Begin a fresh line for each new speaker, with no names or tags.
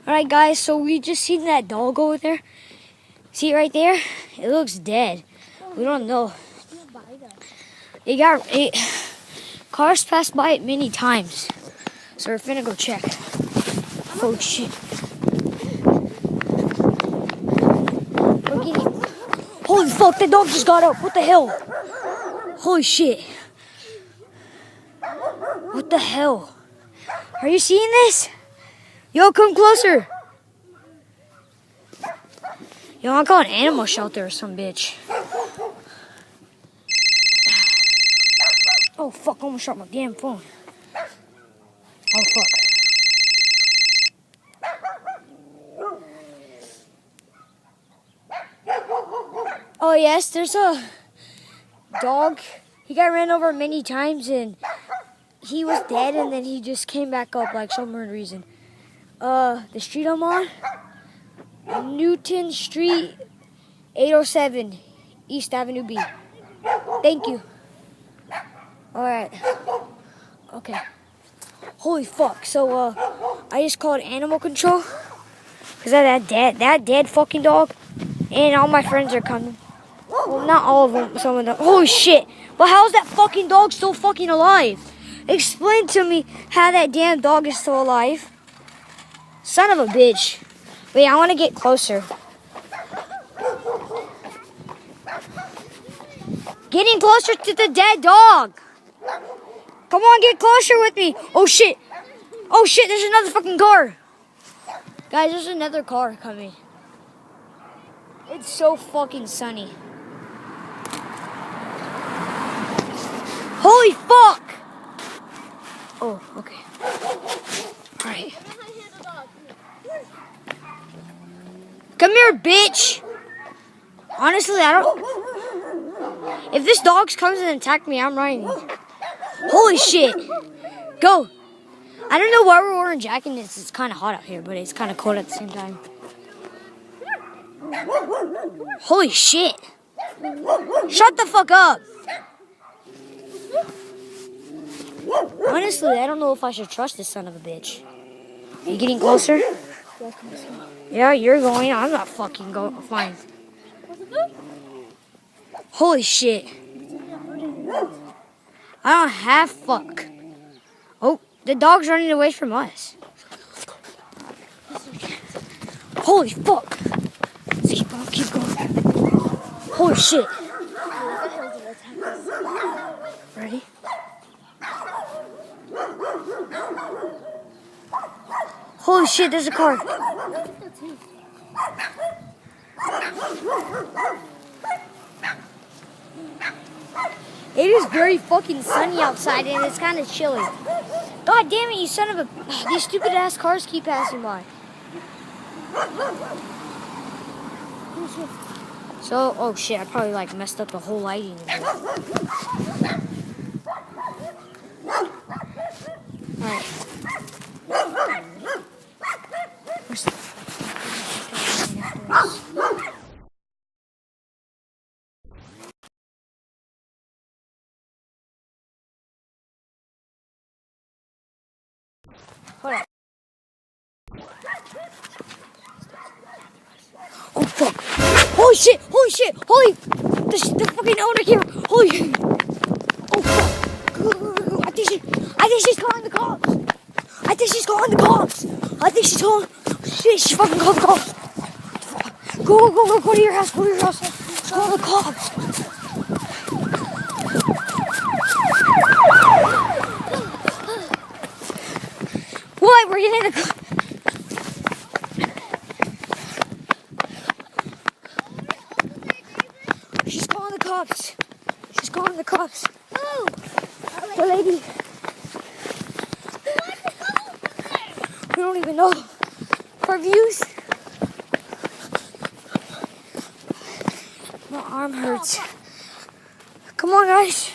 Alright guys, so we just seen that dog over there. See it right there? It looks dead. We don't know. Cars passed by it many times. So we're finna go check. Oh shit. We're getting... Holy fuck, that dog just got up. What the hell? Holy shit. What the hell? Are you seeing this? Yo, come closer. Yo, I'll call an animal shelter or some bitch. Oh fuck, I almost shot my damn phone. Oh fuck. Oh yes, there's a dog. He got ran over many times and he was dead and then he just came back up like some weird reason. The street I'm on, Newton Street, 807, East Avenue B. Thank you. Alright. Okay. Holy fuck. So, I just called animal control. Because of that dead fucking dog. And all my friends are coming. Well, not all of them, some of them. Holy shit. But how is that fucking dog still fucking alive? Explain to me how that damn dog is still alive. Son of a bitch. Wait, I want to get closer. Getting closer to the dead dog. Come on, get closer with me. Oh shit. Oh shit, there's another fucking car. Guys, there's another car coming. It's so fucking sunny. Holy fuck. Oh, okay. Alright. Come here, bitch. Honestly, I don't... If this dog comes and attacks me, I'm running. Holy shit. Go. I don't know why we're wearing jackets. It's kind of hot out here, but it's kind of cold at the same time. Holy shit. Shut the fuck up. Honestly, I don't know if I should trust this son of a bitch. Are you getting closer? Yeah, you're going. I'm not fucking going. Fine. Holy shit. I don't have fuck. Oh, the dog's running away from us. Holy fuck. Keep going. Holy shit. Ready? Holy shit, there's a car. It is very fucking sunny outside and it's kind of chilly. God damn it, you son of a... These stupid ass cars keep passing by. So, oh shit, I probably like messed up the whole lighting in here. Alright. Hold on. Oh fuck! Holy shit! Holy shit! Holy! The fucking owner here! Holy! Oh fuck! I think she's calling the cops. I think she's calling the cops. I think she's calling. Shit! She fucking called the cops. Go to your house. Go to your house. Call the cops. What? We're getting the. She's calling the cops. She's calling the cops. Oh, the lady. We don't even know her views. My arm hurts. Come on, guys.